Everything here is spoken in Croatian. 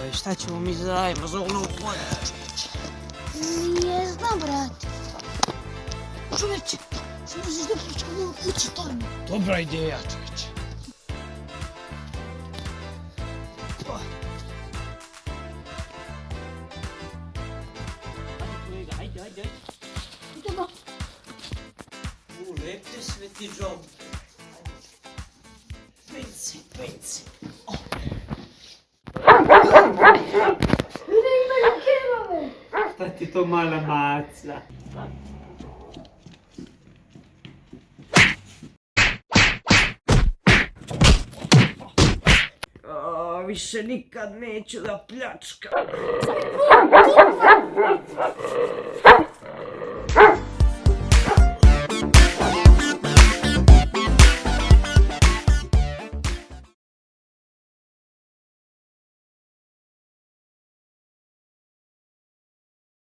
Joj, šta ćemo mi zaradimo za ovu novu godinu, čoveče? Nije znam, brate. Čoveče, što možeš da pričamo u kući tamo? Dobra ideja, čoveče. Ajde, ajde. Idemo. Lepte sveti džom. Penci, penci. Gdje imaju kebave? Šta ti to mala maca? Više nikad neću da pljačkam.